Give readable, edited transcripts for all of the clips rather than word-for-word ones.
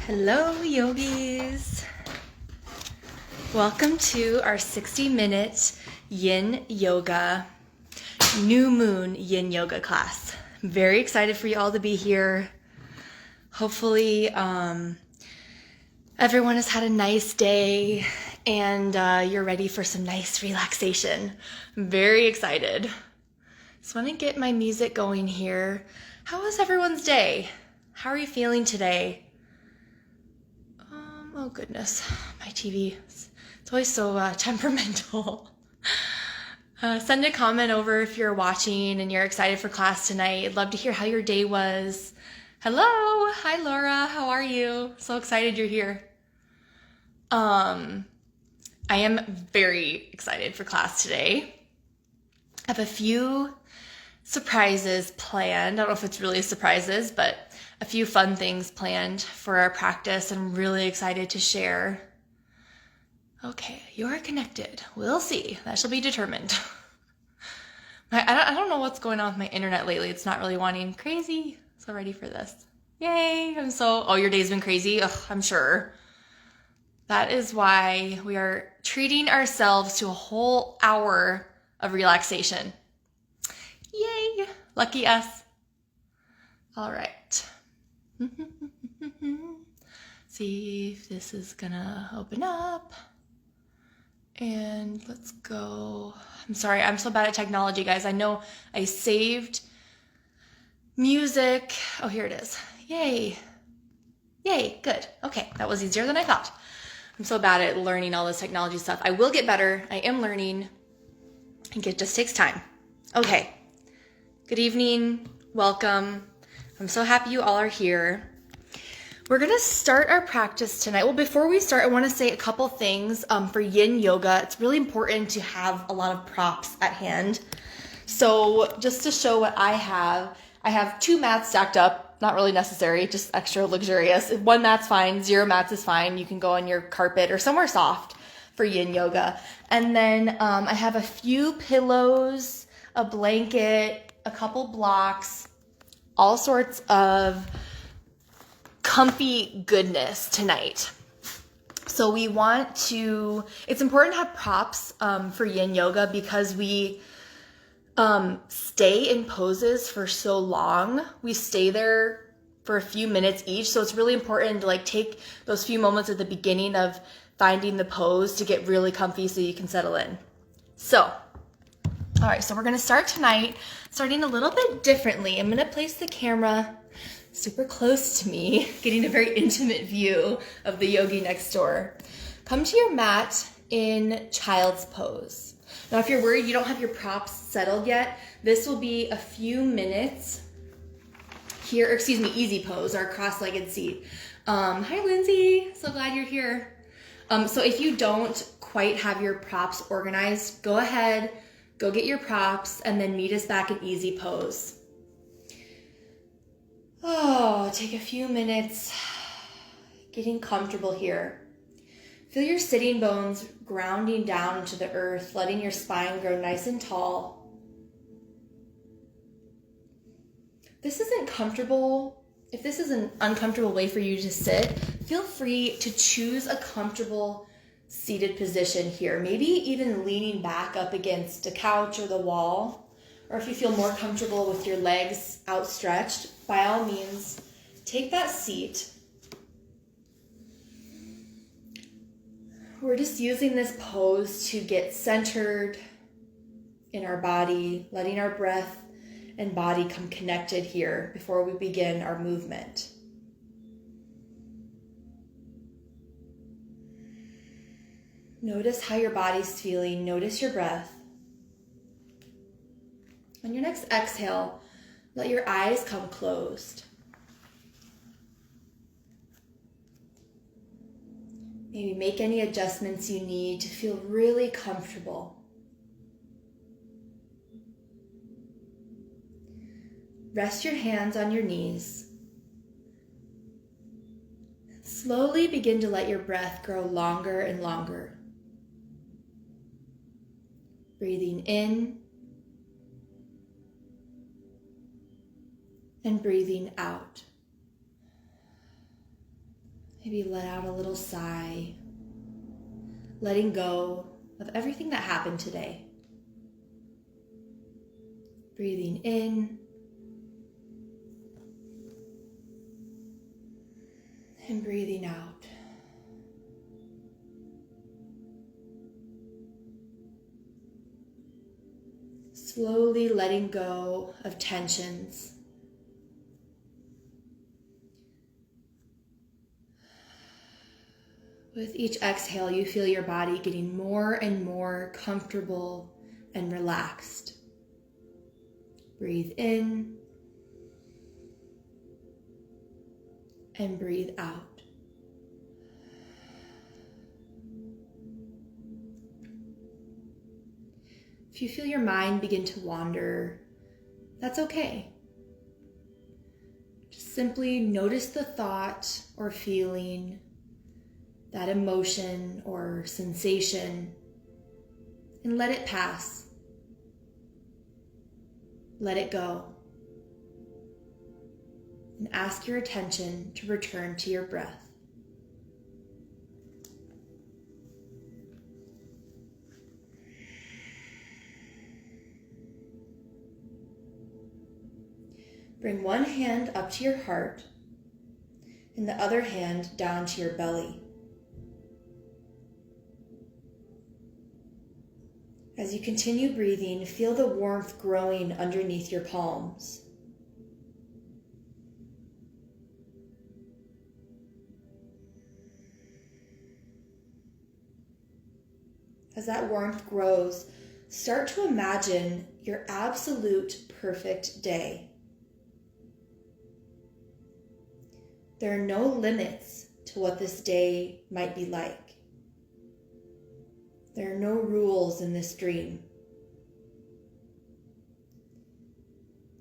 Hello, yogis. Welcome to our 60-minute yin yoga, new moon yin yoga class. I'm very excited for you all to be here. Hopefully, everyone has had a nice day and you're ready for some nice relaxation. I'm very excited. Just want to get my music going here. How was everyone's day? How are you feeling today? Oh goodness, my TV, it's always so temperamental. Send a comment over if you're watching and you're excited for class tonight. I'd love to hear how your day was. Hello, hi Laura, how are you? So excited you're here. I am very excited for class today. I have a few surprises planned. I don't know if it's really surprises, but a few fun things planned for our practice. I'm really excited to share. Okay, you're connected. We'll see. That shall be determined. I don't know what's going on with my internet lately. It's not really wanting crazy. So ready for this. Yay! Oh, your day's been crazy? Ugh, I'm sure. That is why we are treating ourselves to a whole hour of relaxation. Yay! Lucky us. All right. See if this is gonna open up. And let's go. I'm sorry, I'm so bad at technology, guys. I know I saved music. Oh, here it is. Yay. Yay, good. Okay, that was easier than I thought. I'm so bad at learning all this technology stuff. I will get better. I am learning. I think it just takes time. Okay. Good evening. Welcome. I'm so happy you all are here. We're going to start our practice tonight. Well, before we start, I want to say a couple things. For yin yoga, it's really important to have a lot of props at hand. So just to show what I have 2 mats stacked up. Not really necessary, just extra luxurious. 1 mat's fine, 0 mats is fine. You can go on your carpet or somewhere soft for yin yoga. And then I have a few pillows, a blanket, a couple blocks, all sorts of comfy goodness tonight. So it's important to have props for yin yoga because we stay in poses for so long. We stay there for a few minutes each. So it's really important to take those few moments at the beginning of finding the pose to get really comfy so you can settle in. So, all right, so we're going to start tonight, starting a little bit differently. I'm going to place the camera super close to me, getting a very intimate view of the yogi next door. Come to your mat in child's pose. Now, if you're worried you don't have your props settled yet, this will be a few minutes here, easy pose, our cross-legged seat. Hi, Lindsay, so glad you're here. So if you don't quite have your props organized, go ahead, go get your props, and then meet us back in easy pose. Oh, take a few minutes getting comfortable here. Feel your sitting bones grounding down into the earth, letting your spine grow nice and tall. If this is an uncomfortable way for you to sit, feel free to choose a comfortable seated position here. Maybe even leaning back up against a couch or the wall. Or if you feel more comfortable with your legs outstretched, by all means, take that seat. We're just using this pose to get centered in our body, letting our breath and body come connected here before we begin our movement. Notice how your body's feeling. Notice your breath. On your next exhale, let your eyes come closed. Maybe make any adjustments you need to feel really comfortable. Rest your hands on your knees. Slowly begin to let your breath grow longer and longer. Breathing in and breathing out. Maybe let out a little sigh, letting go of everything that happened today. Breathing in and breathing out. Slowly letting go of tensions. With each exhale, you feel your body getting more and more comfortable and relaxed. Breathe in and breathe out. If you feel your mind begin to wander, that's okay. Just simply notice the thought or feeling, that emotion or sensation, and let it pass. Let it go. And ask your attention to return to your breath. Bring one hand up to your heart and the other hand down to your belly. As you continue breathing, feel the warmth growing underneath your palms. As that warmth grows, start to imagine your absolute perfect day. There are no limits to what this day might be like. There are no rules in this dream.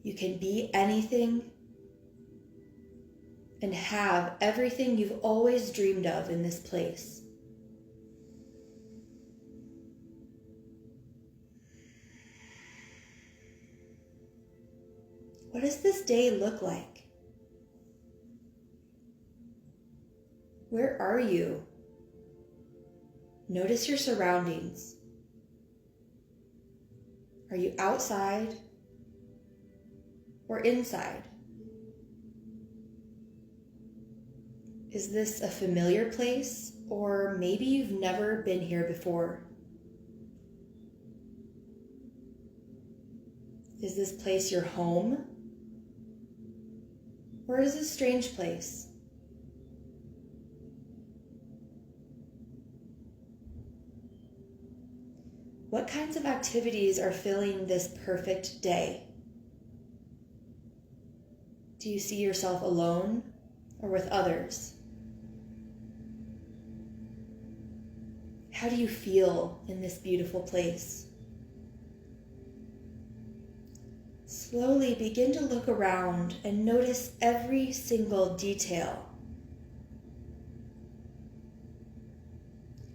You can be anything and have everything you've always dreamed of in this place. What does this day look like? Where are you? Notice your surroundings. Are you outside or inside? Is this a familiar place, or maybe you've never been here before? Is this place your home, or is it a strange place? What kinds of activities are filling this perfect day? Do you see yourself alone or with others? How do you feel in this beautiful place? Slowly begin to look around and notice every single detail.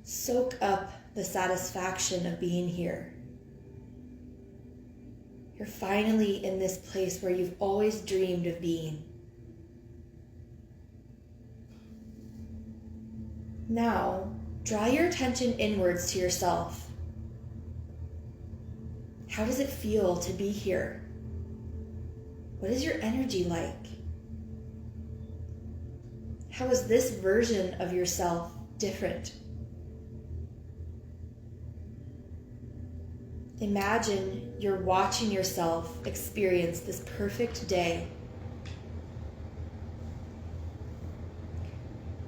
Soak up the satisfaction of being here. You're finally in this place where you've always dreamed of being. Now, draw your attention inwards to yourself. How does it feel to be here? What is your energy like? How is this version of yourself different? Imagine you're watching yourself experience this perfect day.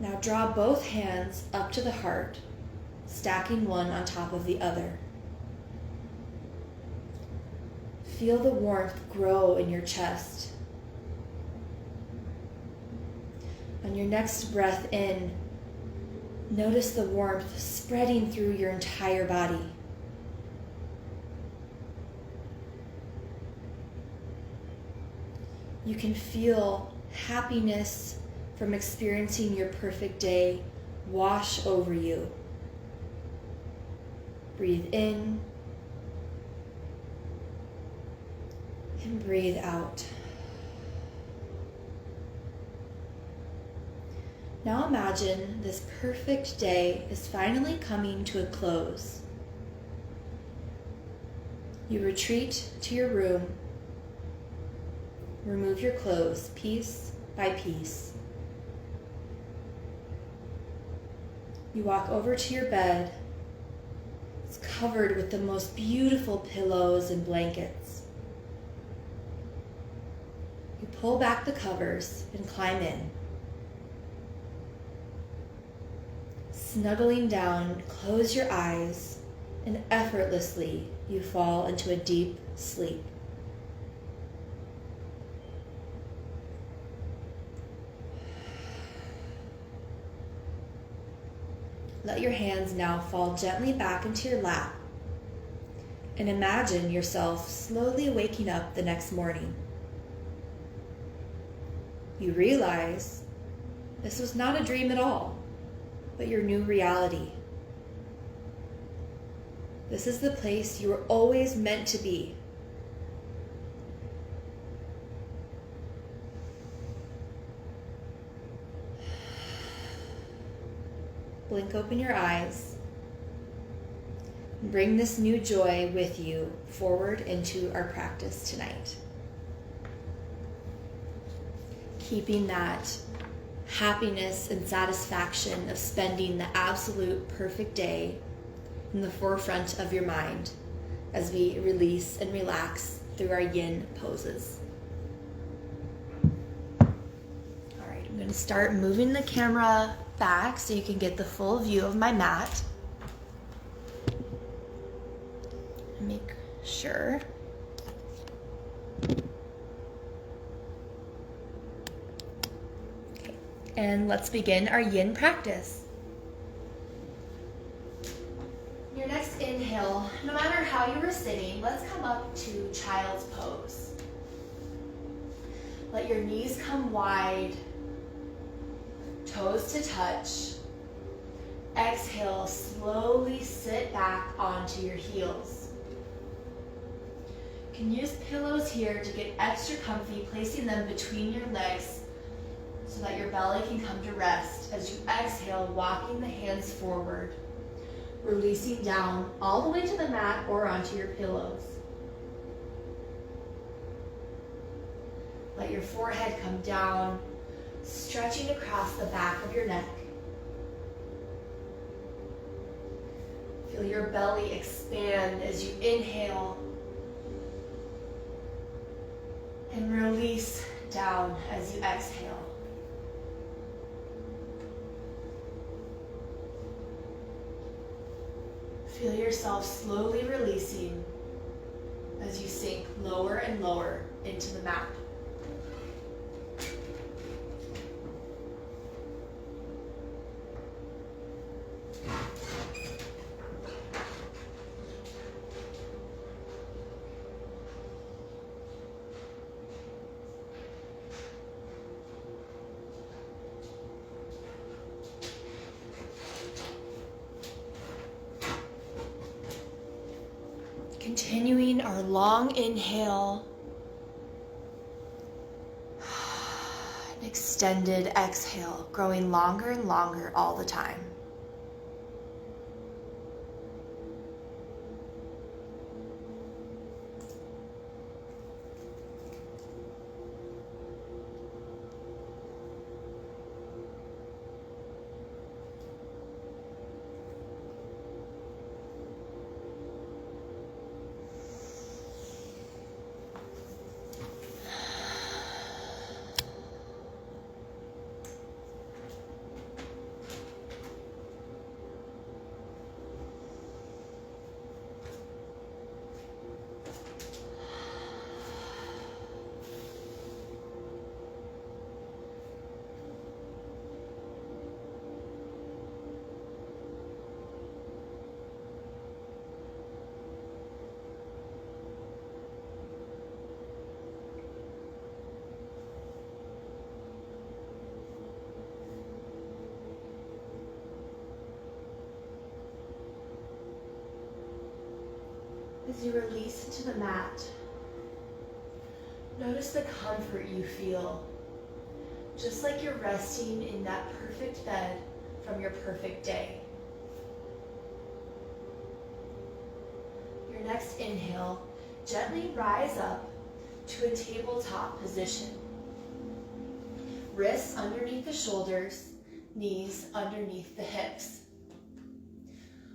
Now draw both hands up to the heart, stacking one on top of the other. Feel the warmth grow in your chest. On your next breath in, notice the warmth spreading through your entire body. You can feel happiness from experiencing your perfect day wash over you. Breathe in and breathe out. Now imagine this perfect day is finally coming to a close. You retreat to your room, remove your clothes piece by piece. You walk over to your bed. It's covered with the most beautiful pillows and blankets. You pull back the covers and climb in. Snuggling down, close your eyes, and effortlessly you fall into a deep sleep. Let your hands now fall gently back into your lap and imagine yourself slowly waking up the next morning. You realize this was not a dream at all, but your new reality. This is the place you were always meant to be. Blink open your eyes. Bring this new joy with you forward into our practice tonight. Keeping that happiness and satisfaction of spending the absolute perfect day in the forefront of your mind as we release and relax through our yin poses. All right, I'm going to start moving the camera back so you can get the full view of my mat. Make sure. Okay, and let's begin our yin practice. Your next inhale, no matter how you were sitting, let's come up to child's pose. Let your knees come wide, toes to touch. Exhale, slowly sit back onto your heels. You can use pillows here to get extra comfy, placing them between your legs so that your belly can come to rest as you exhale, walking the hands forward, releasing down all the way to the mat or onto your pillows. Let your forehead come down, stretching across the back of your neck. Feel your belly expand as you inhale and release down as you exhale. Feel yourself slowly releasing as you sink lower and lower into the mat. Continuing our long inhale, an extended exhale, growing longer and longer all the time. As you release into the mat, notice the comfort you feel just like you're resting in that perfect bed from your perfect day. Your next inhale, gently rise up to a tabletop position. Wrists underneath the shoulders, knees underneath the hips.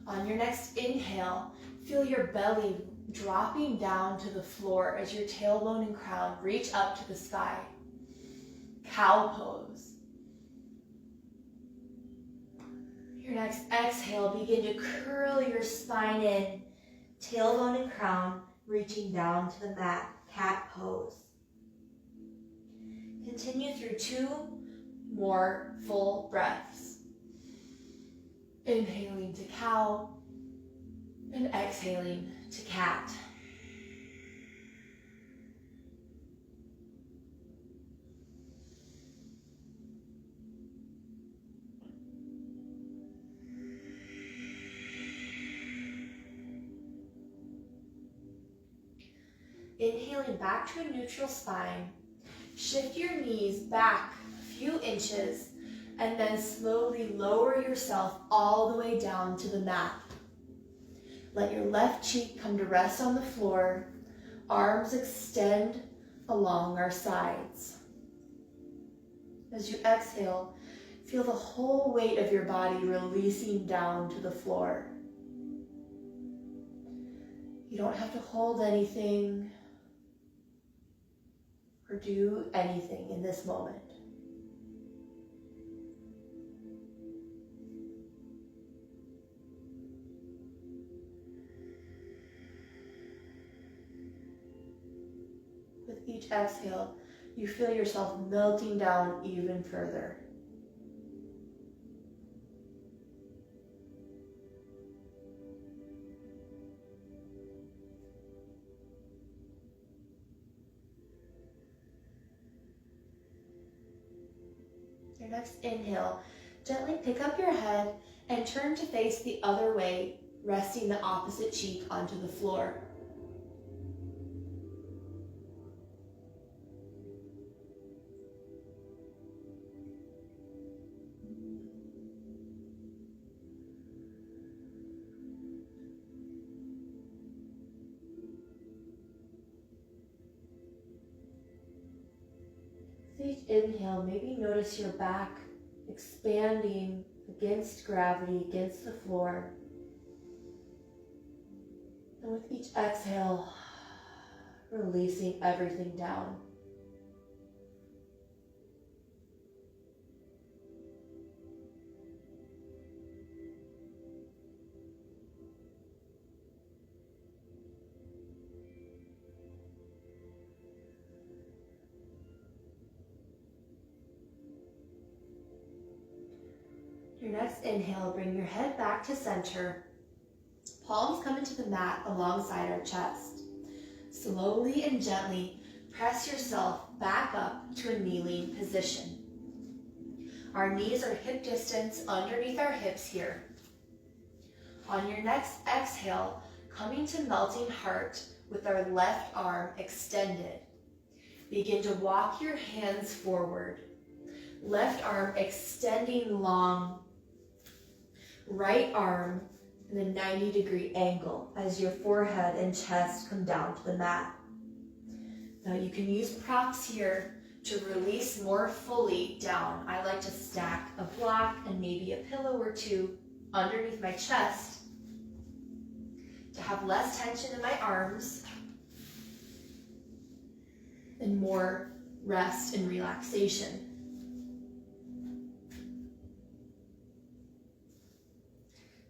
On your next inhale, feel your belly dropping down to the floor as your tailbone and crown reach up to the sky. Cow pose. Your next exhale, begin to curl your spine in, tailbone and crown reaching down to the mat, cat pose. Continue through 2 more full breaths. Inhaling to cow and exhaling to cat. Inhaling back to a neutral spine, shift your knees back a few inches and then slowly lower yourself all the way down to the mat. Let your left cheek come to rest on the floor, arms extend along our sides. As you exhale, feel the whole weight of your body releasing down to the floor. You don't have to hold anything or do anything in this moment. With each exhale, you feel yourself melting down even further. Your next inhale, gently pick up your head and turn to face the other way, resting the opposite cheek onto the floor. With each inhale, maybe notice your back expanding against gravity, against the floor. And with each exhale, releasing everything down. Your next inhale, bring your head back to center. Palms come into the mat alongside our chest. Slowly and gently press yourself back up to a kneeling position. Our knees are hip distance underneath our hips here. On your next exhale, coming to melting heart with our left arm extended. Begin to walk your hands forward. Left arm extending long. Right arm in a 90-degree angle as your forehead and chest come down to the mat. Now you can use props here to release more fully down. I like to stack a block and maybe a pillow or two underneath my chest to have less tension in my arms and more rest and relaxation.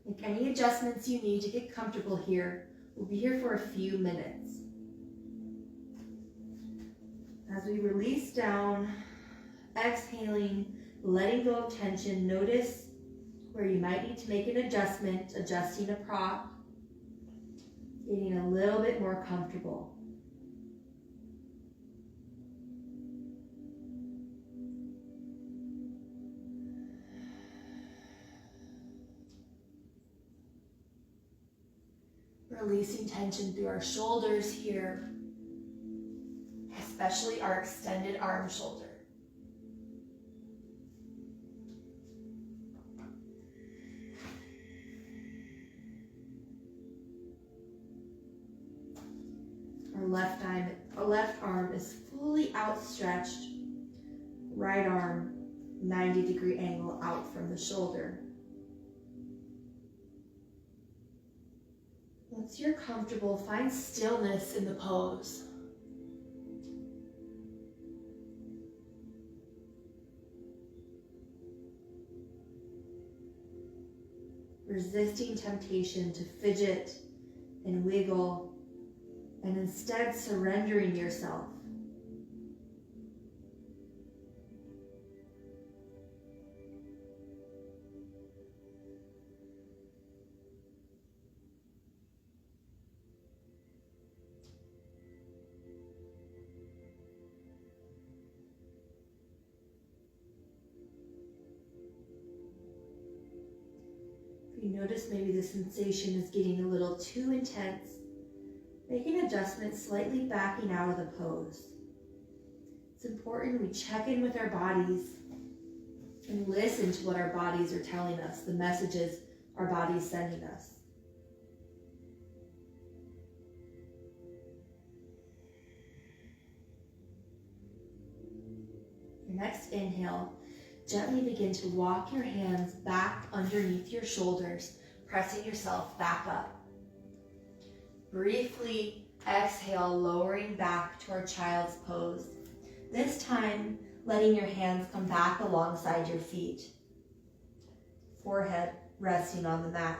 Make any adjustments you need to get comfortable here. We'll be here for a few minutes. As we release down, exhaling, letting go of tension, notice where you might need to make an adjustment, adjusting a prop, getting a little bit more comfortable. Releasing tension through our shoulders here, especially our extended arm shoulder. left arm is fully outstretched. Right arm, 90-degree angle out from the shoulder. Once you're comfortable, find stillness in the pose. Resisting temptation to fidget and wiggle, and instead surrendering yourself. You notice maybe the sensation is getting a little too intense. Make an adjustment, slightly backing out of the pose. It's important we check in with our bodies and listen to what our bodies are telling us, the messages our body's sending us. Your next inhale, gently begin to walk your hands back underneath your shoulders, pressing yourself back up. Briefly exhale, lowering back to our child's pose. This time, letting your hands come back alongside your feet. Forehead resting on the mat.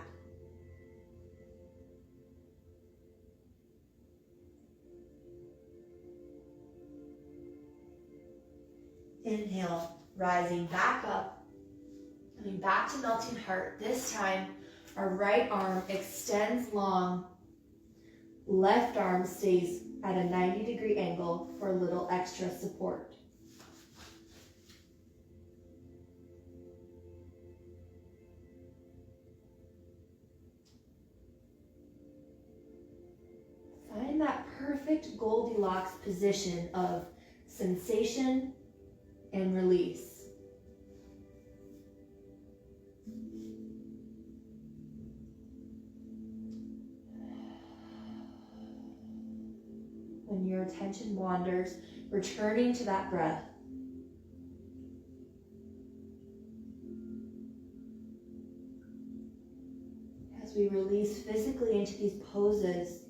Inhale, rising back up, coming back to melting heart. This time, our right arm extends long. Left arm stays at a 90-degree angle for a little extra support. Find that perfect Goldilocks position of sensation and release. When your attention wanders, returning to that breath. As we release physically into these poses,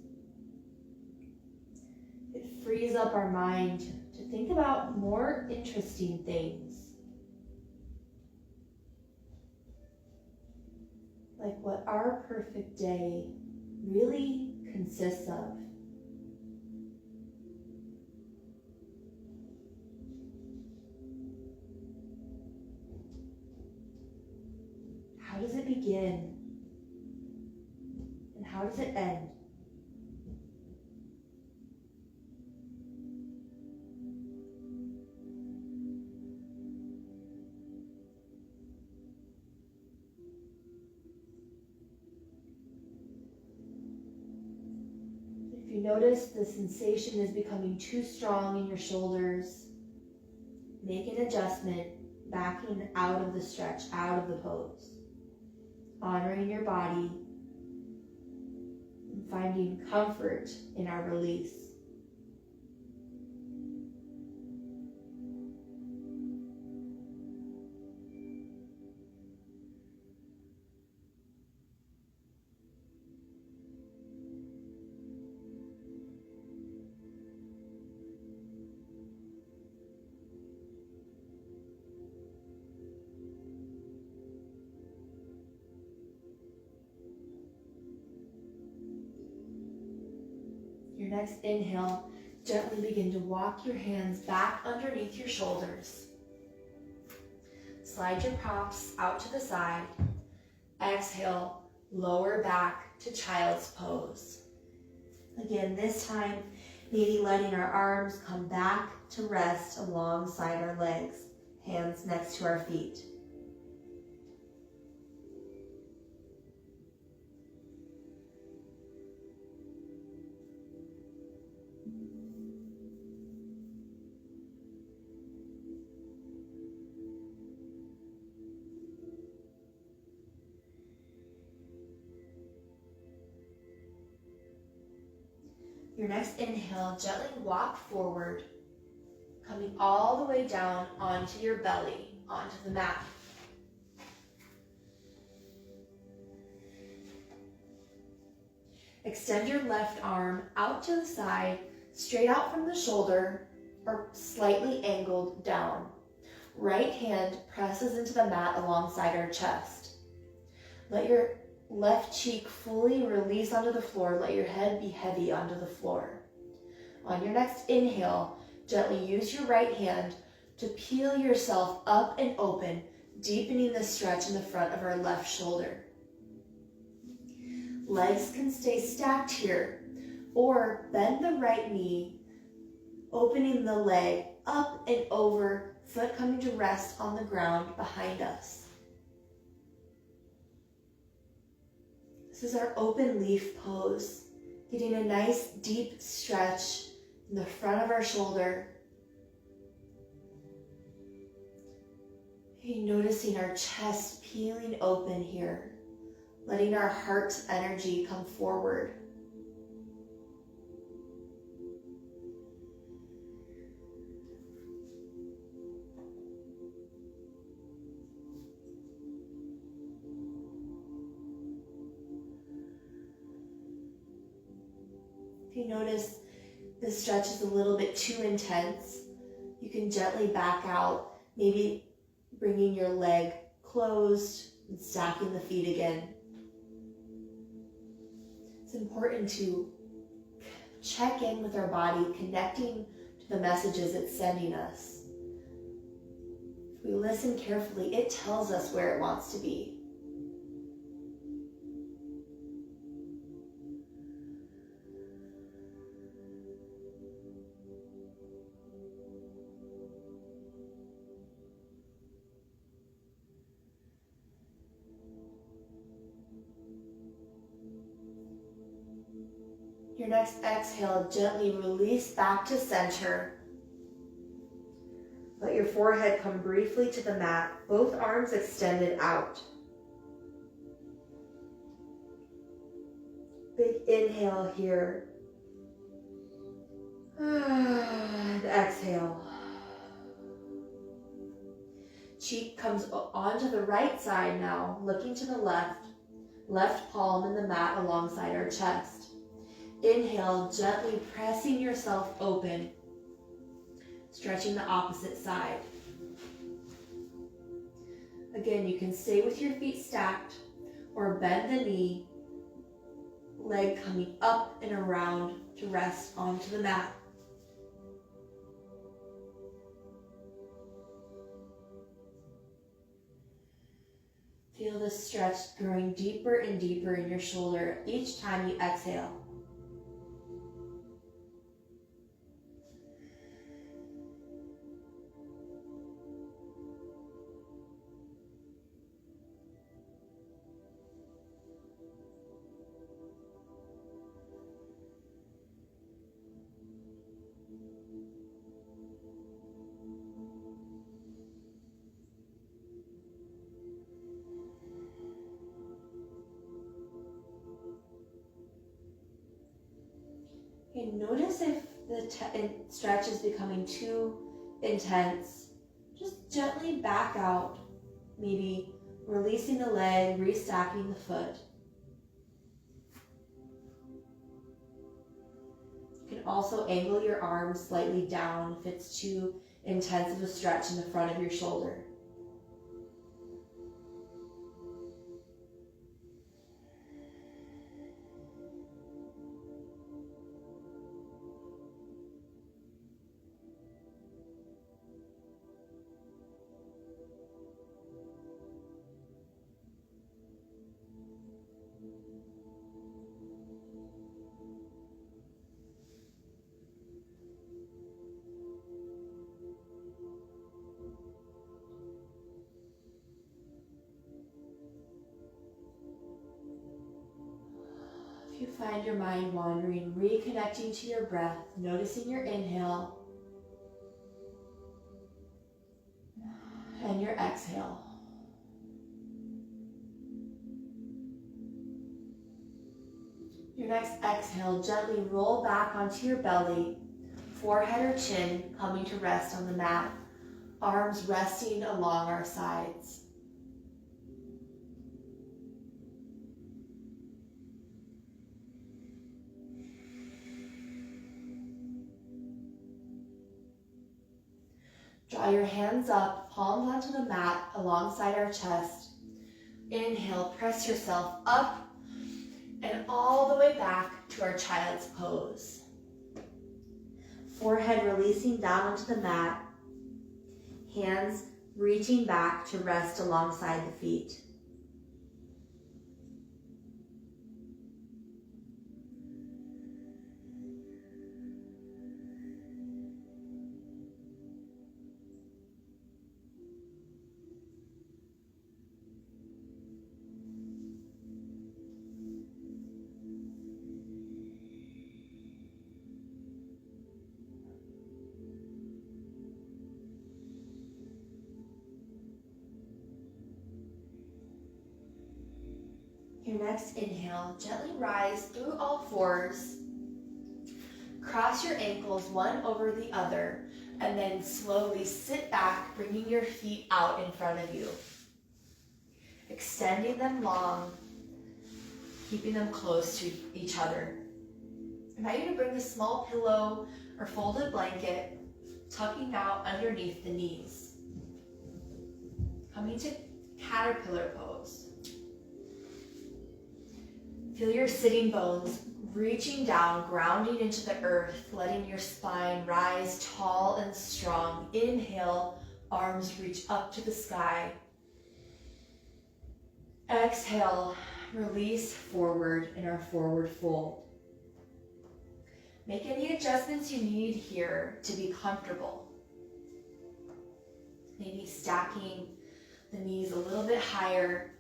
it frees up our mind to think about more interesting things. Like what our perfect day really consists of. How does it begin? And how does it end? If you notice the sensation is becoming too strong in your shoulders, make an adjustment, backing out of the stretch, out of the pose. Honoring your body and finding comfort in our release. Your next inhale, gently begin to walk your hands back underneath your shoulders. Slide your props out to the side. Exhale, lower back to child's pose. Again, this time, maybe letting our arms come back to rest alongside our legs, hands next to our feet. Your next inhale, gently walk forward, coming all the way down onto your belly, onto the mat. Extend your left arm out to the side, straight out from the shoulder, or slightly angled down. Right hand presses into the mat alongside our chest. Let your left cheek fully release onto the floor. Let your head be heavy onto the floor. On your next inhale, gently use your right hand to peel yourself up and open, deepening the stretch in the front of our left shoulder. Legs can stay stacked here, or bend the right knee, opening the leg up and over, foot coming to rest on the ground behind us. This is our open leaf pose, getting a nice deep stretch in the front of our shoulder. Hey, noticing our chest peeling open here, letting our heart's energy come forward. If you notice this stretch is a little bit too intense, you can gently back out, maybe bringing your leg closed and stacking the feet again. It's important to check in with our body, connecting to the messages it's sending us. If we listen carefully, it tells us where it wants to be. Your next exhale, gently release back to center. Let your forehead come briefly to the mat, both arms extended out. Big inhale here. And exhale. Cheek comes onto the right side now, looking to the left. Left palm in the mat alongside our chest. Inhale, gently pressing yourself open, stretching the opposite side. Again, you can stay with your feet stacked or bend the knee, leg coming up and around to rest onto the mat. Feel the stretch growing deeper and deeper in your shoulder each time you exhale. And notice if the stretch is becoming too intense. Just gently back out, maybe releasing the leg, restacking the foot. You can also angle your arms slightly down if it's too intense of a stretch in the front of your shoulder. If you find your mind wandering, reconnecting to your breath, noticing your inhale and your exhale. Your next exhale, gently roll back onto your belly, forehead or chin coming to rest on the mat, arms resting along our sides. Draw your hands up, palms onto the mat alongside our chest. Inhale, press yourself up and all the way back to our child's pose. Forehead releasing down onto the mat, hands reaching back to rest alongside the feet. Your next inhale, gently rise through all fours. Cross your ankles one over the other, and then slowly sit back, bringing your feet out in front of you. Extending them long, keeping them close to each other. I invite you to bring a small pillow or folded blanket, tucking out underneath the knees. Coming to caterpillar pose. Feel your sitting bones reaching down, grounding into the earth, letting your spine rise tall and strong. Inhale, arms reach up to the sky. Exhale, release forward in our forward fold. Make any adjustments you need here to be comfortable. Maybe stacking the knees a little bit higher.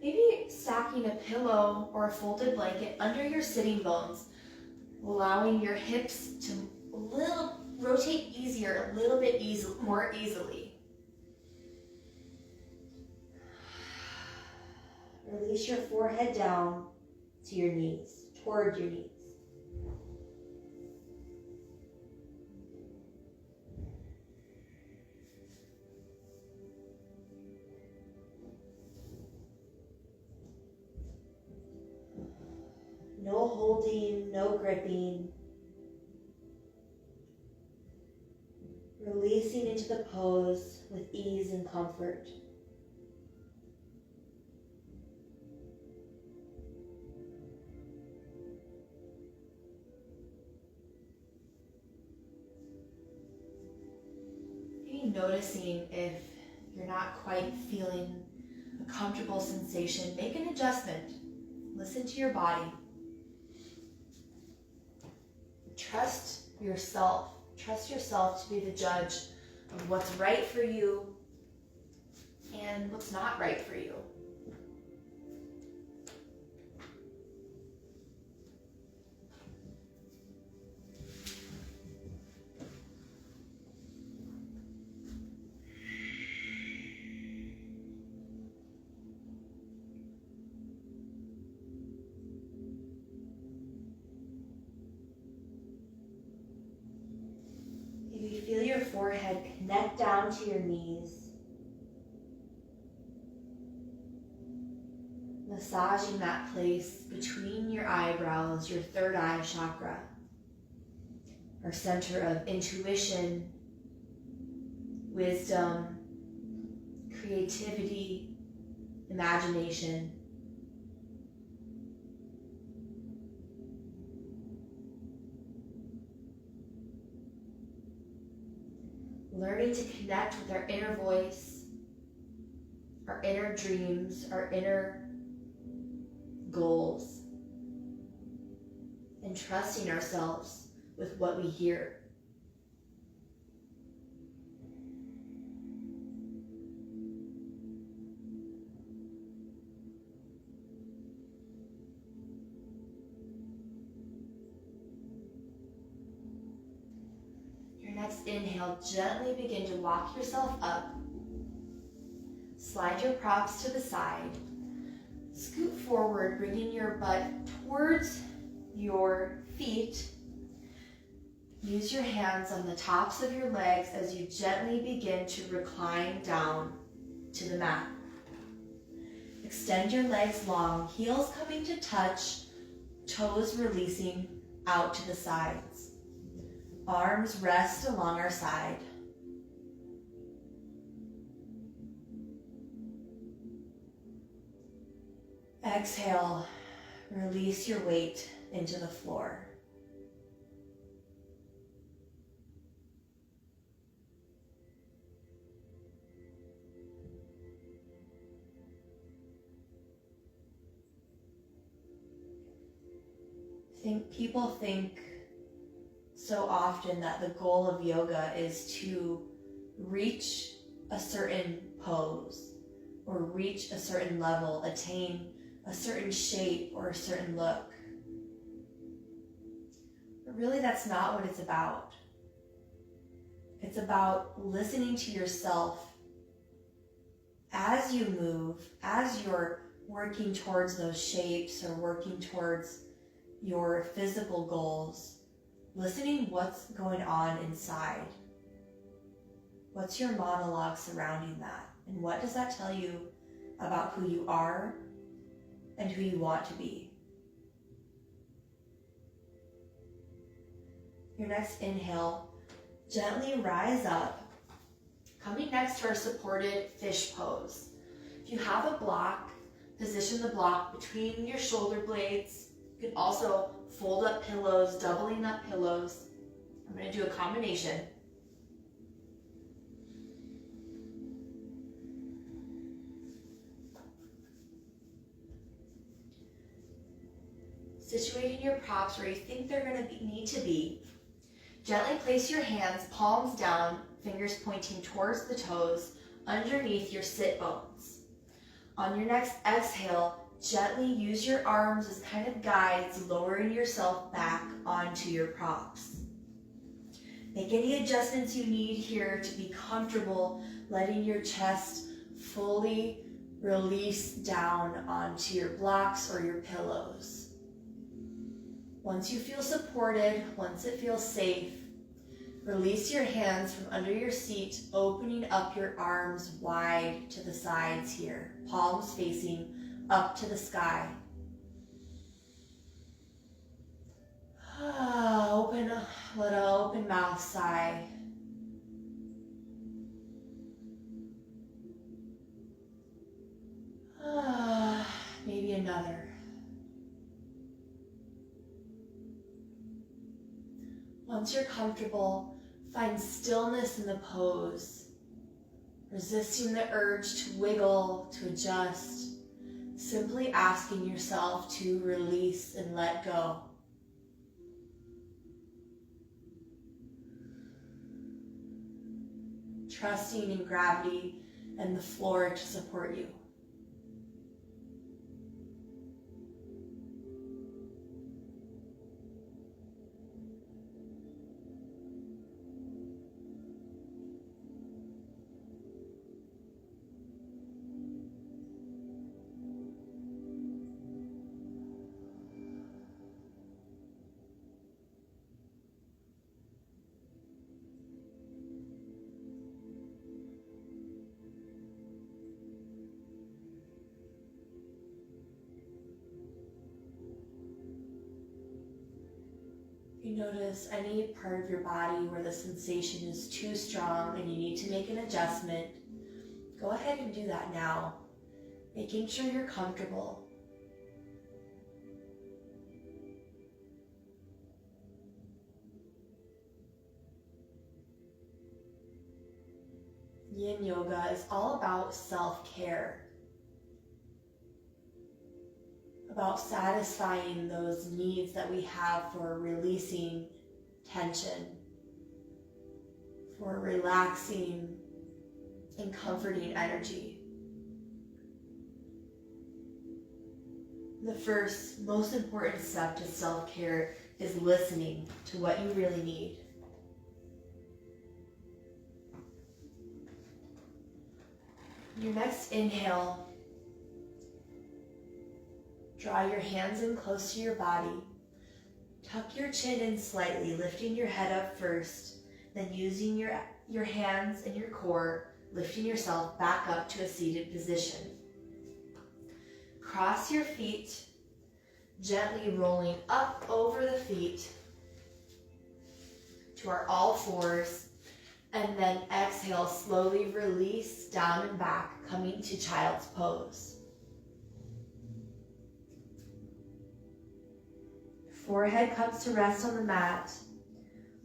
Maybe stacking a pillow or a folded blanket under your sitting bones, allowing your hips to rotate easier, a little bit more easily. Release your forehead down to your knees, toward your knees. No holding, no gripping. Releasing into the pose with ease and comfort. Maybe noticing if you're not quite feeling a comfortable sensation, make an adjustment. Listen to your body. Trust yourself. Trust yourself to be the judge of what's right for you and what's not right for you. Feel your forehead connect down to your knees. Massaging that place between your eyebrows, your third eye chakra, our center of intuition, wisdom, creativity, imagination. Learning to connect with our inner voice, our inner dreams, our inner goals, and trusting ourselves with what we hear. Next inhale, gently begin to walk yourself up. Slide your props to the side. Scoot forward, bringing your butt towards your feet. Use your hands on the tops of your legs as you gently begin to recline down to the mat. Extend your legs long, heels coming to touch, toes releasing out to the sides. Arms rest along our side. Exhale, release your weight into the floor. People think so often that the goal of yoga is to reach a certain pose or reach a certain level, attain a certain shape or a certain look. But really, that's not what it's about. It's about listening to yourself as you move, as you're working towards those shapes or working towards your physical goals, listening what's going on inside. What's your monologue surrounding that? And what does that tell you about who you are and who you want to be? Your next inhale, gently rise up, coming next to our supported fish pose. If you have a block, position the block between your shoulder blades. You can also fold up pillows, doubling up pillows. I'm going to do a combination. Situating your props where you think they're going to need to be. Gently place your hands, palms down, fingers pointing towards the toes, underneath your sit bones. On your next exhale, gently use your arms as kind of guides, lowering yourself back onto your props. Make any adjustments you need here to be comfortable, letting your chest fully release down onto your blocks or your pillows. Once you feel supported, once it feels safe, release your hands from under your seat, opening up your arms wide to the sides here, palms facing up to the sky. Let an open mouth sigh. Maybe another. Once you're comfortable, find stillness in the pose, resisting the urge to wiggle, to adjust. Simply asking yourself to release and let go. Trusting in gravity and the floor to support you. You notice any part of your body where the sensation is too strong and you need to make an adjustment. Go ahead and do that now, making sure you're comfortable. Yin yoga is all about self-care, about satisfying those needs that we have for releasing tension, for relaxing and comforting energy. The first, most important step to self-care is listening to what you really need. Your next inhale, Draw your hands in close to your body. Tuck your chin in slightly, lifting your head up first, then using your hands and your core, lifting yourself back up to a seated position. Cross your feet, gently rolling up over the feet to our all fours, and then exhale, slowly release down and back, coming to child's pose. Forehead comes to rest on the mat.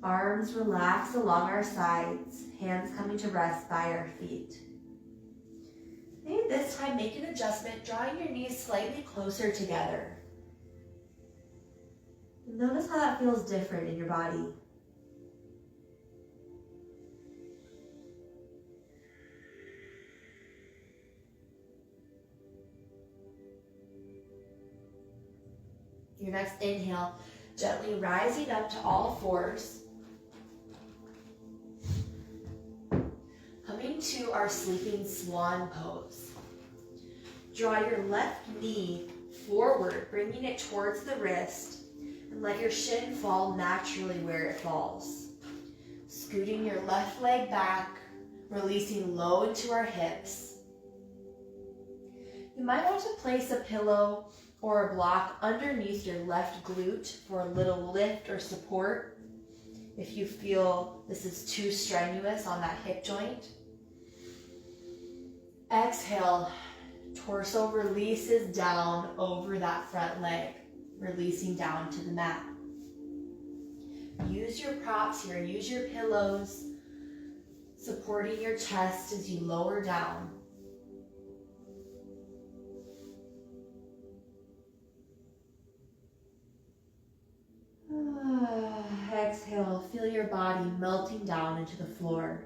Arms relax along our sides, hands coming to rest by our feet. Maybe this time make an adjustment, drawing your knees slightly closer together. Notice how that feels different in your body. Your next inhale, gently rising up to all fours. Coming to our sleeping swan pose. Draw your left knee forward, bringing it towards the wrist, and let your shin fall naturally where it falls. Scooting your left leg back, releasing low into our hips. You might want to place a pillow or a block underneath your left glute for a little lift or support if you feel this is too strenuous on that hip joint. Exhale, torso releases down over that front leg, releasing down to the mat. Use your props here, use your pillows, supporting your chest as you lower down. Exhale, feel your body melting down into the floor.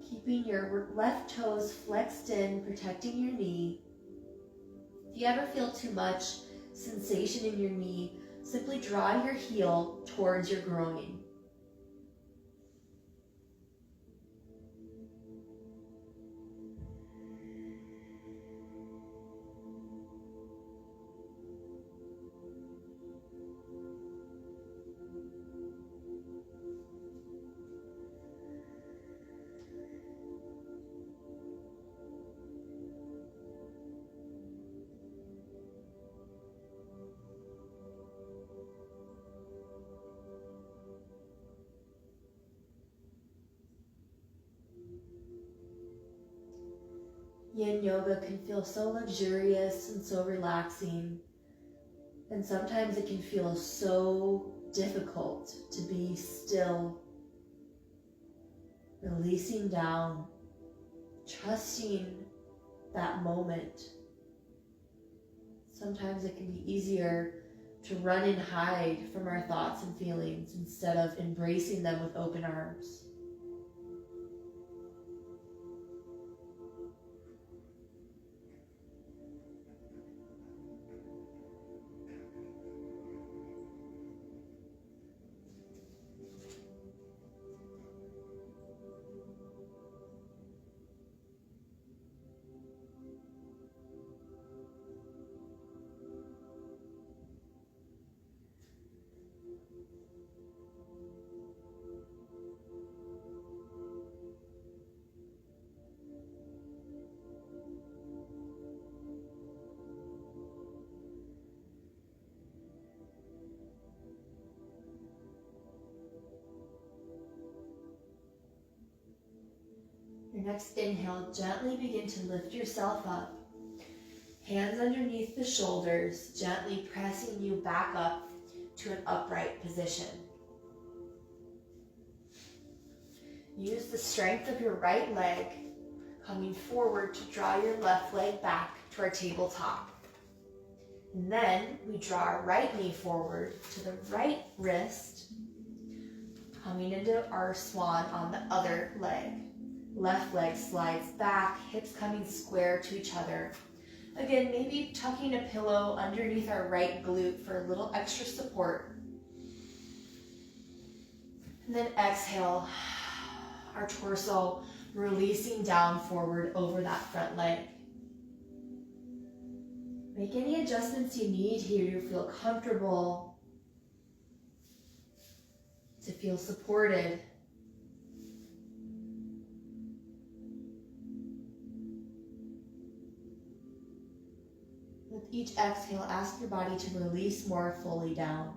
Keeping your left toes flexed in, protecting your knee. If you ever feel too much sensation in your knee, simply draw your heel towards your groin. Yin yoga can feel so luxurious and so relaxing, and sometimes it can feel so difficult to be still, releasing down, trusting that moment. Sometimes it can be easier to run and hide from our thoughts and feelings instead of embracing them with open arms. Your next inhale, gently begin to lift yourself up. Hands underneath the shoulders, gently pressing you back up to an upright position. Use the strength of your right leg, coming forward to draw your left leg back to our tabletop. And then we draw our right knee forward to the right wrist, coming into our swan on the other leg. Left leg slides back, hips coming square to each other. Again, maybe tucking a pillow underneath our right glute for a little extra support. And then exhale, our torso releasing down forward over that front leg. Make any adjustments you need here to feel comfortable, to feel supported. With each exhale, ask your body to release more fully down.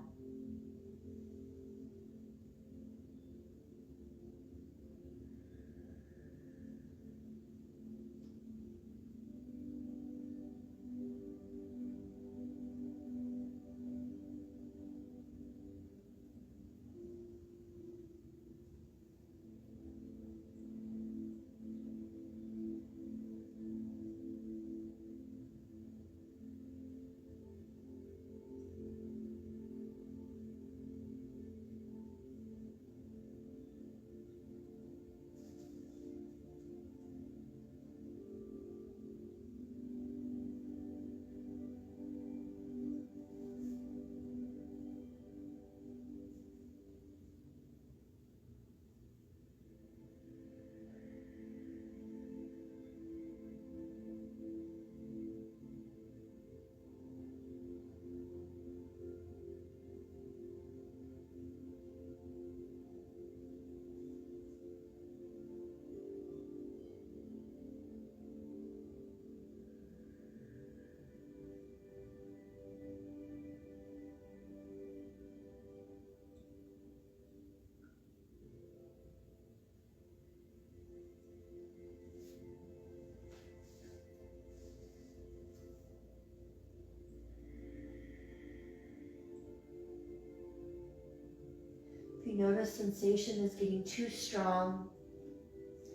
If you notice sensation is getting too strong,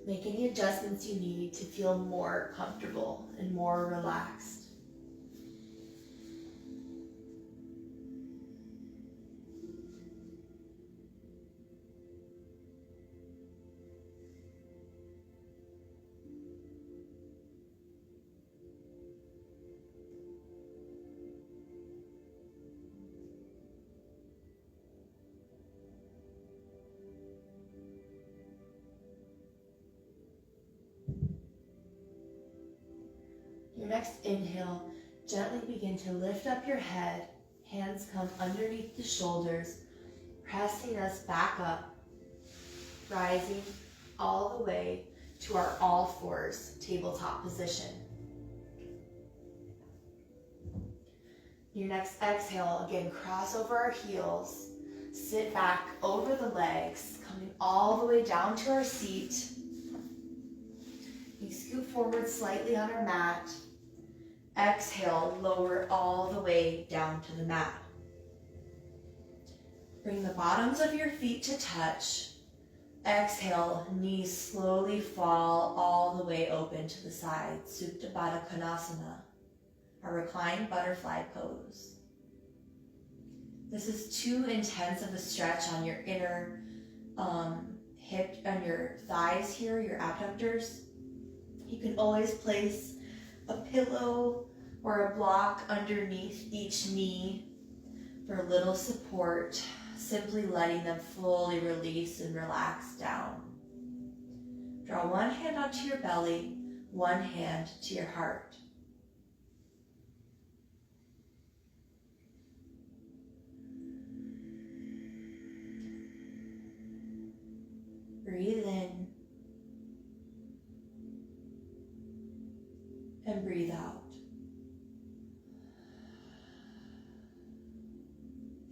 make any adjustments you need to feel more comfortable and more relaxed. Your next inhale, gently begin to lift up your head. Hands come underneath the shoulders, pressing us back up, rising all the way to our all fours tabletop position. Your next exhale, again, cross over our heels, sit back over the legs, coming all the way down to our seat. We scoot forward slightly on our mat. Exhale, lower all the way down to the mat. Bring the bottoms of your feet to touch. Exhale, knees slowly fall all the way open to the side. Supta Baddha Konasana, a reclined butterfly pose. This is too intense of a stretch on your inner hip, on your thighs here, your abductors. You can always place a pillow or a block underneath each knee for a little support, simply letting them fully release and relax down. Draw one hand onto your belly, one hand to your heart. Breathe in and breathe out.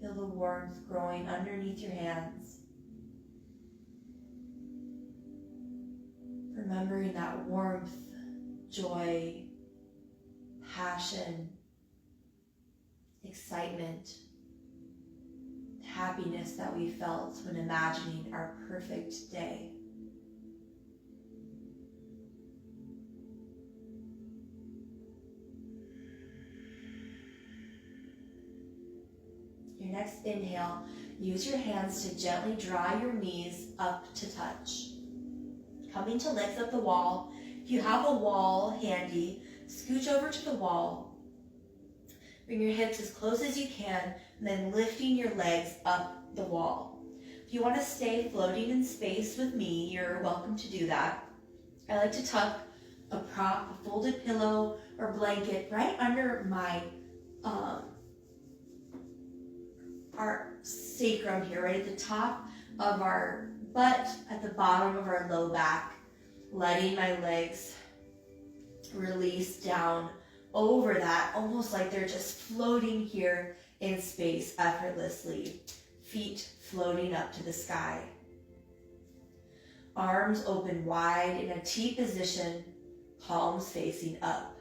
Feel the warmth growing underneath your hands. Remembering that warmth, joy, passion, excitement, happiness that we felt when imagining our perfect day. Your next inhale, use your hands to gently draw your knees up to touch. Coming to lift up the wall. If you have a wall handy, scooch over to the wall. Bring your hips as close as you can, and then lifting your legs up the wall. If you want to stay floating in space with me, you're welcome to do that. I like to tuck a prop, a folded pillow or blanket right under my our sacrum here, right at the top of our butt, at the bottom of our low back, letting my legs release down over that, almost like they're just floating here in space effortlessly. Feet floating up to the sky. Arms open wide in a T position, palms facing up.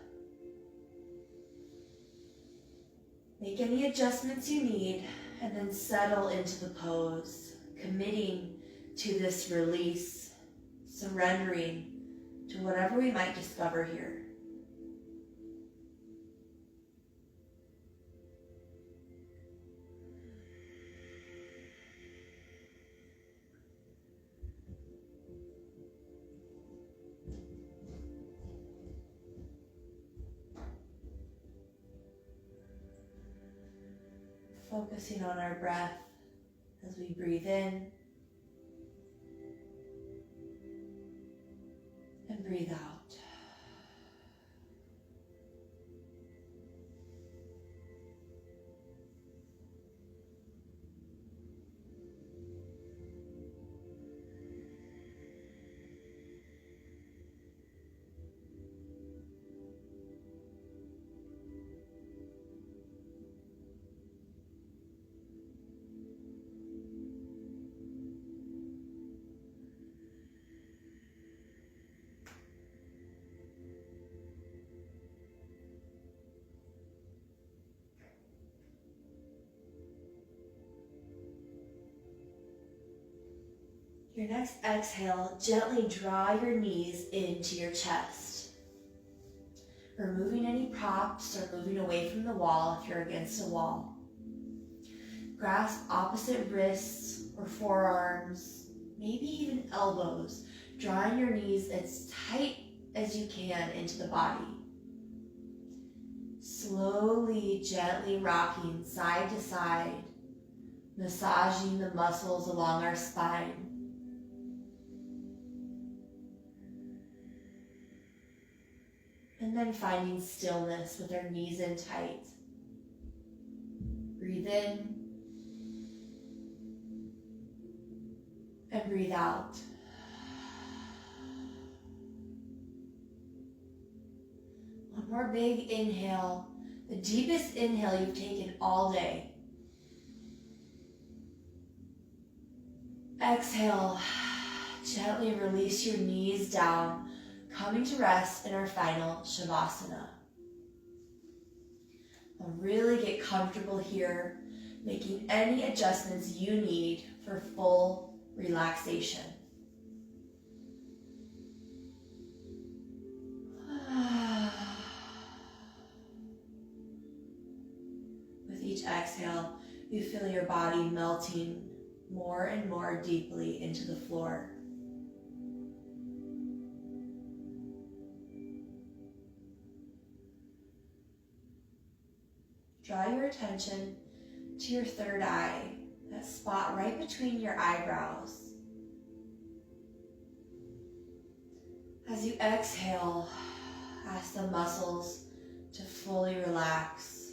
Make any adjustments you need and then settle into the pose, committing to this release, surrendering to whatever we might discover here. Focusing on our breath as we breathe in and breathe out. Your next exhale, gently draw your knees into your chest. Removing any props or moving away from the wall if you're against a wall. Grasp opposite wrists or forearms, maybe even elbows, drawing your knees as tight as you can into the body. Slowly, gently rocking side to side, massaging the muscles along our spine. And then finding stillness with our knees in tight. Breathe in and breathe out. One more big inhale, the deepest inhale you've taken all day. Exhale, gently release your knees down, coming to rest in our final Shavasana. Now really get comfortable here, making any adjustments you need for full relaxation. With each exhale, you feel your body melting more and more deeply into the floor. Draw your attention to your third eye, that spot right between your eyebrows. As you exhale, ask the muscles to fully relax,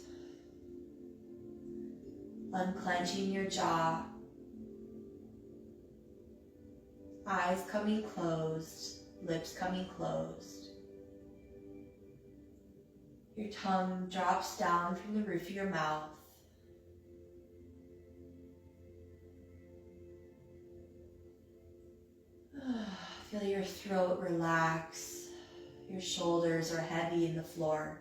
unclenching your jaw, eyes coming closed, lips coming closed. Your tongue drops down from the roof of your mouth. Feel your throat relax. Your shoulders are heavy in the floor.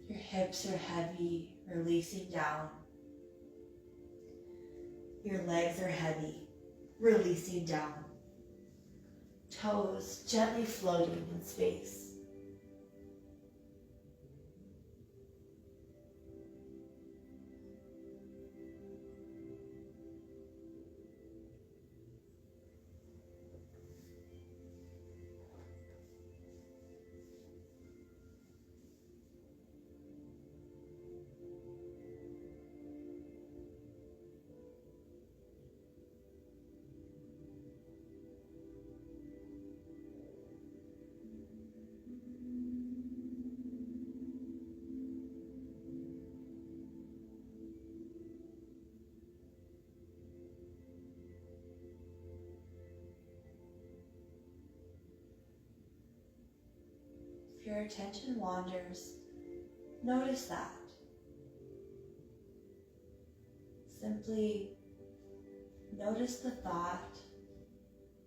Your hips are heavy, releasing down. Your legs are heavy, releasing down. Toes gently floating in space. your attention wanders, notice that. Simply notice the thought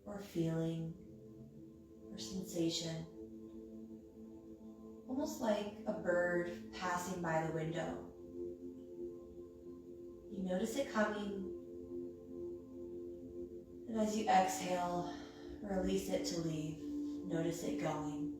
or feeling or sensation, almost like a bird passing by the window. You notice it coming, and as you exhale, release it to leave. Notice it going.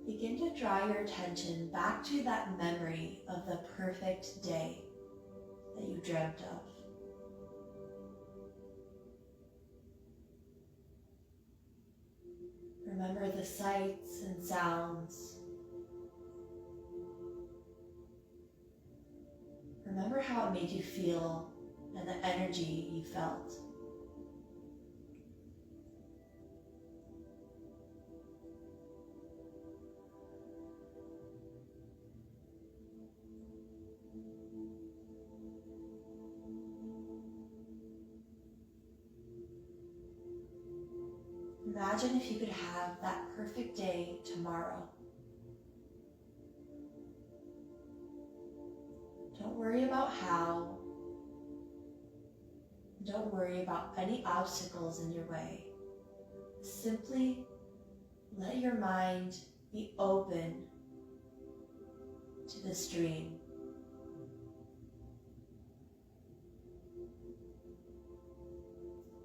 Begin to draw your attention back to that memory of the perfect day that you dreamt of. Remember the sights and sounds. Remember how it made you feel and the energy you felt. Imagine if you could have that perfect day tomorrow. Don't worry about how. Don't worry about any obstacles in your way. Simply let your mind be open to this dream.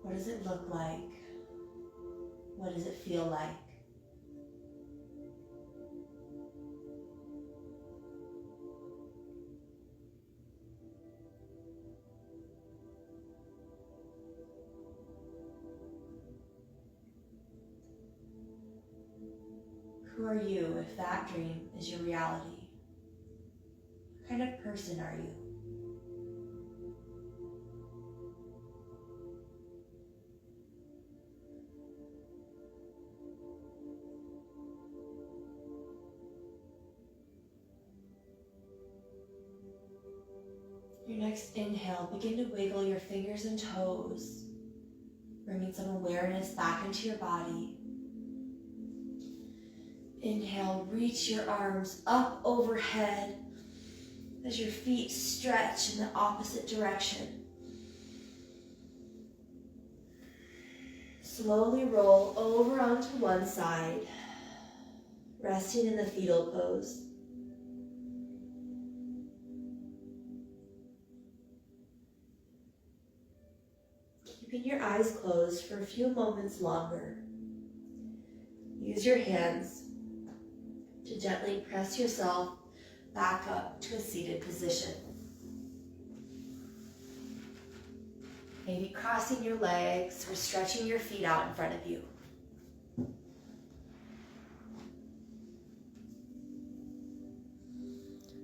What does it look like? What does it feel like? Who are you if that dream is your reality? What kind of person are you? Your next inhale, begin to wiggle your fingers and toes, bringing some awareness back into your body. Inhale, reach your arms up overhead as your feet stretch in the opposite direction. Slowly roll over onto one side, resting in the fetal pose. Keeping your eyes closed for a few moments longer. Use your hands to gently press yourself back up to a seated position. Maybe crossing your legs or stretching your feet out in front of you.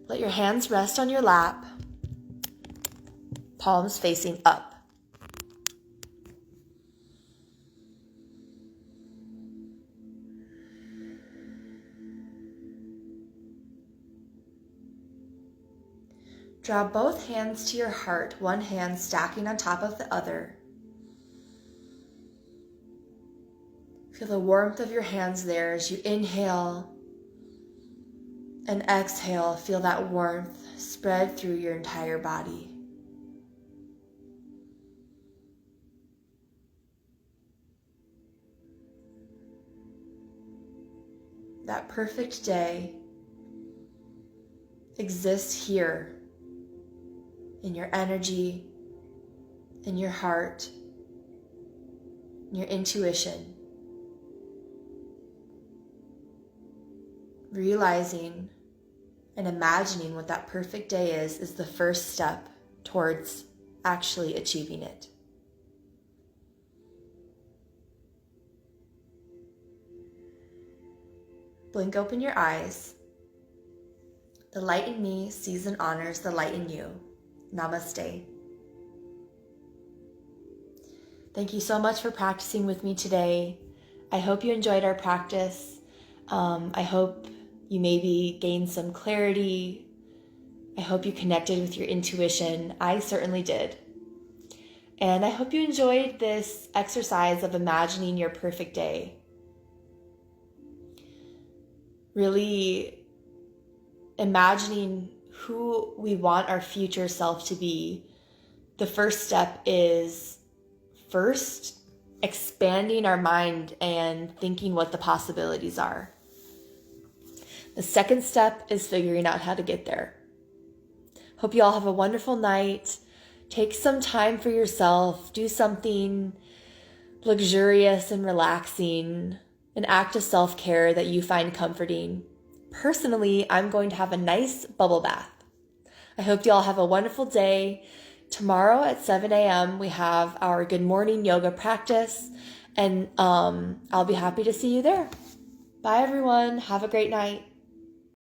Let your hands rest on your lap, palms facing up. Draw both hands to your heart, one hand stacking on top of the other. Feel the warmth of your hands there as you inhale and exhale. Feel that warmth spread through your entire body. That perfect day exists here in your energy, in your heart, in your intuition. Realizing and imagining what that perfect day is the first step towards actually achieving it. Blink open your eyes. The light in me sees and honors the light in you. Namaste. Thank you so much for practicing with me today. I hope you enjoyed our practice. I hope you maybe gained some clarity. I hope you connected with your intuition. I certainly did. And I hope you enjoyed this exercise of imagining your perfect day. Really imagining who we want our future self to be. The first step is first expanding our mind and thinking what the possibilities are. The second step is figuring out how to get there. Hope you all have a wonderful night. Take some time for yourself. Do something luxurious and relaxing, an act of self-care that you find comforting. Personally, I'm going to have a nice bubble bath. I hope you all have a wonderful day. Tomorrow at 7 a.m. we have our good morning yoga practice, and I'll be happy to see you there. Bye everyone. Have a great night.